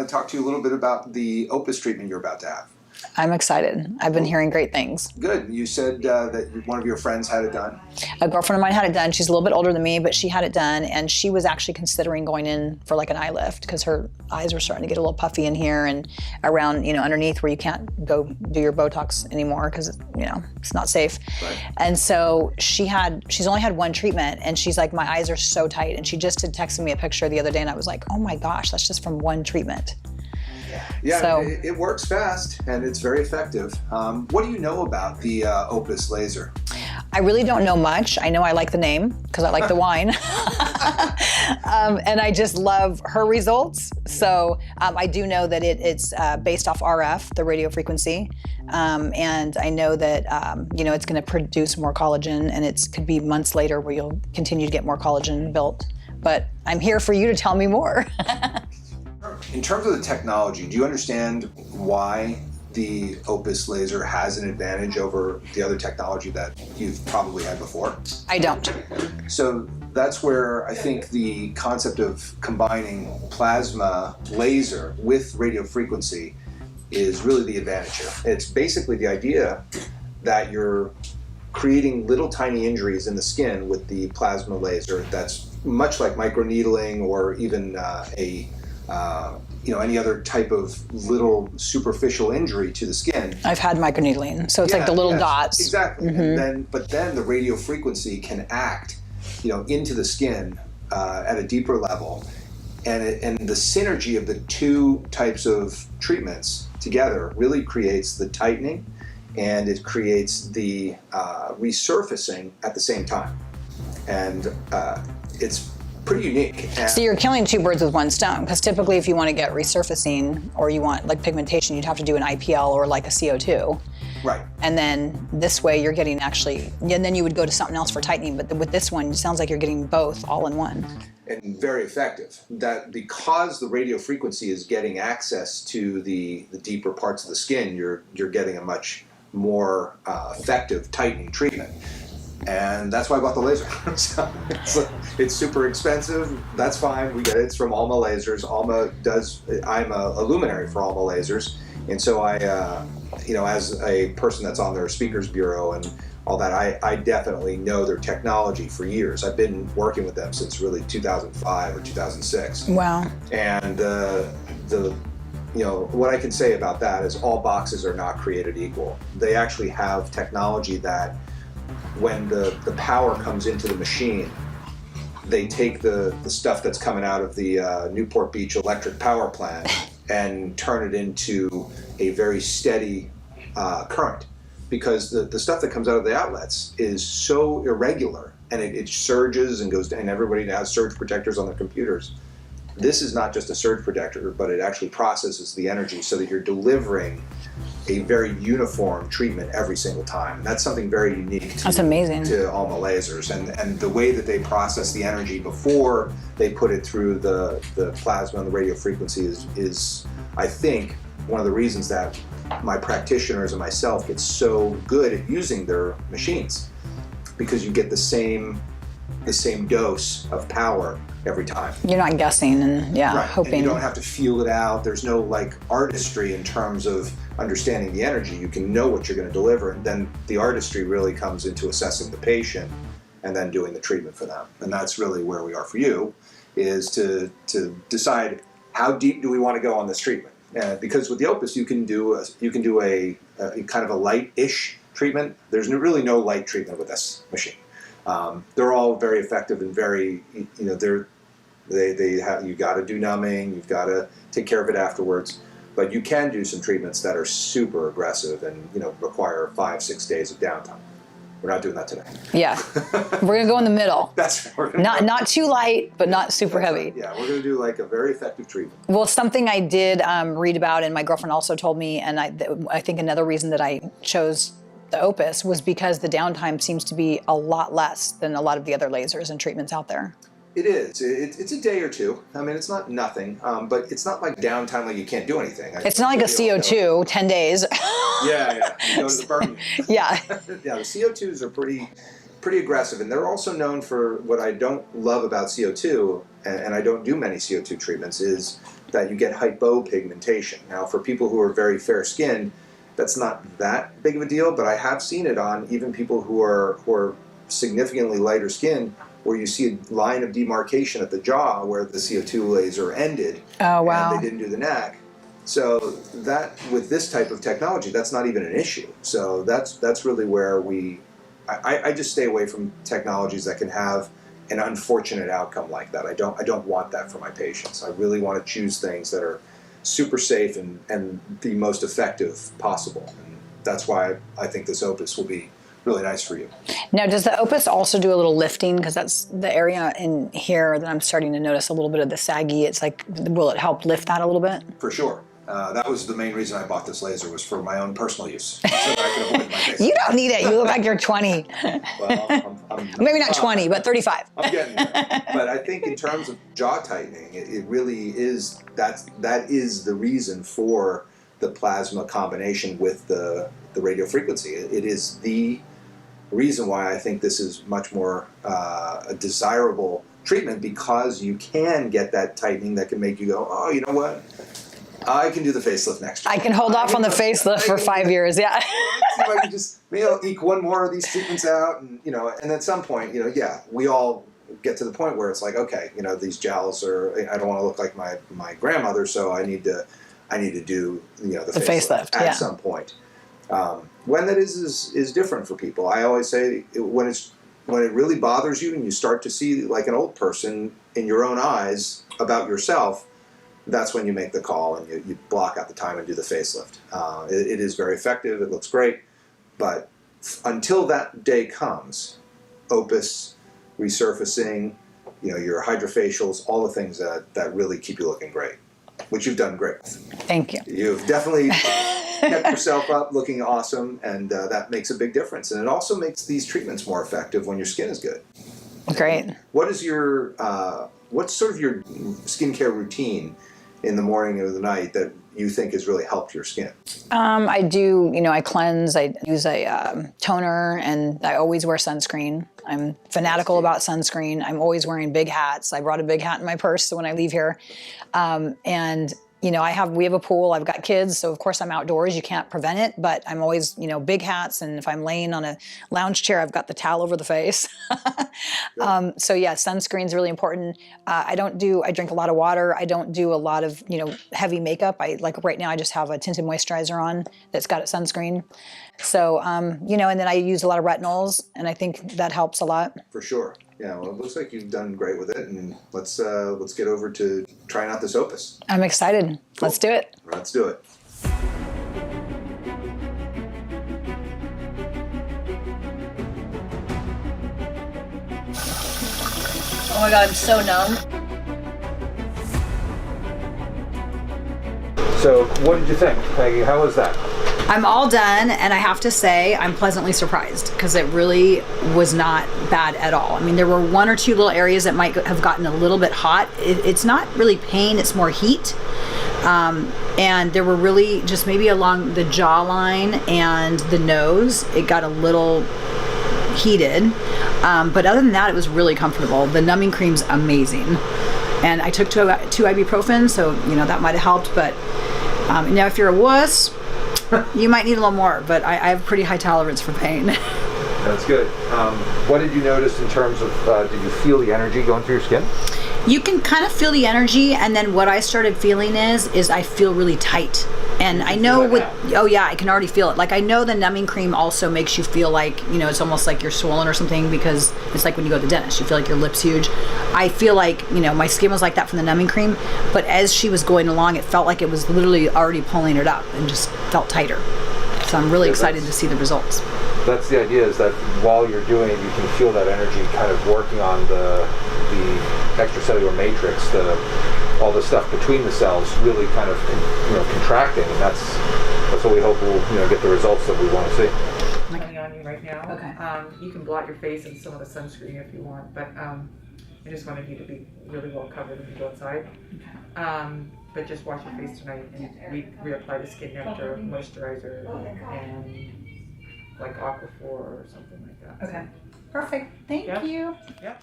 to talk to you a little bit about the Opus treatment you're about to have. I'm excited. I've been hearing great things. Good. You said that one of your friends had it done. A girlfriend of mine had it done. She's a little bit older than me, but she had it done, and she was actually considering going in for like an eye lift because her eyes were starting to get a little puffy in here and around, underneath where you can't go do your Botox anymore because, it's not safe. Right. And so she's only had one treatment, and she's like, my eyes are so tight. And she just had texted me a picture the other day, and I was like, oh my gosh, that's just from one treatment. Yeah, so, it works fast and it's very effective. What do you know about the Opus laser? I really don't know much. I know I like the name because I like the wine. And I just love her results. So I do know that it's based off RF, the radio frequency. And I know that, it's going to produce more collagen, and it could be months later where you'll continue to get more collagen built. But I'm here for you to tell me more. In terms of the technology, do you understand why the Opus laser has an advantage over the other technology that you've probably had before? I don't. So that's where I think the concept of combining plasma laser with radio frequency is really the advantage here. It's basically the idea that you're creating little tiny injuries in the skin with the plasma laser that's much like microneedling or even any other type of little superficial injury to the skin. I've had microneedling, so it's like the little dots. Exactly. Mm-hmm. But then the radio frequency can act, into the skin at a deeper level, and the synergy of the two types of treatments together really creates the tightening, and it creates the resurfacing at the same time, and it's pretty unique. So you're killing two birds with one stone, because typically if you want to get resurfacing or you want like pigmentation, you'd have to do an IPL or like a CO2. Right. And then this way you're getting and then you would go to something else for tightening, but with this one, it sounds like you're getting both all in one. And very effective. That because the radio frequency is getting access to the deeper parts of the skin, you're getting a much more effective tightening treatment. And that's why I bought the laser. So it's super expensive. That's fine. We get it. It's from Alma Lasers. I'm a luminary for Alma Lasers. And so I, as a person that's on their speakers bureau and all that, I definitely know their technology for years. I've been working with them since really 2005 or 2006. Wow. And what I can say about that is all boxes are not created equal. They actually have technology that when the power comes into the machine, they take the stuff that's coming out of the Newport Beach electric power plant and turn it into a very steady current, because the stuff that comes out of the outlets is so irregular, and it surges and goes down, and everybody has surge protectors on their computers. This is not just a surge protector, but it actually processes the energy so that you're delivering a very uniform treatment every single time. And that's something very unique That's amazing. To Alma Lasers. And the way that they process the energy before they put it through the plasma and the radio frequency is, I think, one of the reasons that my practitioners and myself get so good at using their machines, because you get the same dose of power every time. You're not guessing and right. hoping. And you don't have to feel it out. There's no artistry in terms of understanding the energy. You can know what you're going to deliver, and then the artistry really comes into assessing the patient and then doing the treatment for them. And that's really where we are for you, is to decide how deep do we want to go on this treatment. Because with the Opus, you can do a kind of a light-ish treatment. There's really no light treatment with this machine. They're all very effective and very, they have, you got to do numbing, you've got to take care of it afterwards, but you can do some treatments that are super aggressive and require 5-6 days of downtime. We're not doing that today. Yeah, we're gonna go in the middle. That's not too light, but not super heavy. Right. Yeah, we're gonna do a very effective treatment. Well, something I did read about, and my girlfriend also told me, and I think another reason that I chose the Opus was because the downtime seems to be a lot less than a lot of the other lasers and treatments out there. It is. It's a day or two. I mean, it's not nothing, but it's not like downtime like you can't do anything. It's not like a CO2, 10 days. Yeah. You go to the burn. Yeah. Yeah, the CO2s are pretty aggressive, and they're also known for what I don't love about CO2, and I don't do many CO2 treatments, is that you get hypopigmentation. Now, for people who are very fair-skinned, that's not that big of a deal, but I have seen it on even people who are significantly lighter skinned, where you see a line of demarcation at the jaw where the CO2 laser ended. Oh, wow. And they didn't do the neck. So that, with this type of technology, that's not even an issue. So that's really where I just stay away from technologies that can have an unfortunate outcome like that. I don't want that for my patients. I really want to choose things that are super safe and the most effective possible. And that's why I think this Opus will be really nice for you. Now, does the Opus also do a little lifting? Because that's the area in here that I'm starting to notice a little bit of the saggy. It's like, will it help lift that a little bit? For sure. That was the main reason I bought this laser, was for my own personal use. So that I could avoid my face. You don't need it. You look like you're 20. Well, I'm maybe not 20, but 35. I'm getting there. But I think in terms of jaw tightening, it really is, that is the reason for the plasma combination with the radio frequency. It is the reason why I think this is much more a desirable treatment, because you can get that tightening that can make you go, oh, you know what? I can do the facelift next year. I can hold off on the facelift for 5 years, yeah. See if I can just, eke one more of these treatments out, and and at some point, yeah, we all get to the point where it's like, okay, these jowls I don't want to look like my grandmother, so I need to do the facelift at some point. When that is different for people. I always say when it really bothers you and you start to see like an old person in your own eyes about yourself, that's when you make the call and you block out the time and do the facelift. It is very effective. It looks great. But until that day comes, Opus, resurfacing, your hydrofacials, all the things that really keep you looking great, which you've done great with. Thank you. You've definitely kept yourself up looking awesome, and that makes a big difference. And it also makes these treatments more effective when your skin is good. Great. What's sort of your skincare routine in the morning or the night that you think has really helped your skin? I do, I cleanse, I use a toner, and I always wear sunscreen. I'm fanatical about sunscreen. I'm always wearing big hats. I brought a big hat in my purse when I leave here. And we have a pool, I've got kids, so of course I'm outdoors, you can't prevent it, but I'm always, big hats, and if I'm laying on a lounge chair, I've got the towel over the face. So yeah, sunscreen's really important. I drink a lot of water. I don't do a lot of, heavy makeup. Like right now I just have a tinted moisturizer on that's got a sunscreen. So, and then I use a lot of retinols, and I think that helps a lot. For sure. Yeah, well, it looks like you've done great with it, and let's get over to trying out this Opus. I'm excited. Cool. Let's do it. Let's do it. Oh my God, I'm so numb. So, what did you think, Peggy? How was that? I'm all done, and I have to say I'm pleasantly surprised, because it really was not bad at all. I mean, there were one or two little areas that might have gotten a little bit hot. It's not really pain, it's more heat. And there were really just maybe along the jawline and the nose, it got a little heated. But other than that, it was really comfortable. The numbing cream's amazing. And I took two ibuprofen, so, that might have helped. But if you're a wuss, you might need a little more, but I have pretty high tolerance for pain. That's good. What did you notice in terms of, did you feel the energy going through your skin? You can kind of feel the energy, and then what I started feeling is I feel really tight. And I know oh yeah, I can already feel it. Like, I know the numbing cream also makes you feel like, it's almost like you're swollen or something, because it's like when you go to the dentist, you feel like your lip's huge. I feel like, my skin was like that from the numbing cream, but as she was going along, it felt like it was literally already pulling it up and just felt tighter. So I'm really excited to see the results. That's the idea, is that while you're doing it, you can feel that energy kind of working on the extracellular matrix, all the stuff between the cells really kind of contracting, and that's what we hope will get the results that we want to see. Coming on you right now. Okay. You can blot your face in some of the sunscreen if you want, but I just wanted you to be really well covered when you go outside. Okay. But just wash your face tonight, and reapply the Skin Nectar moisturizer and like Aquaphor or something like that. Okay. Perfect. Thank you. Yep.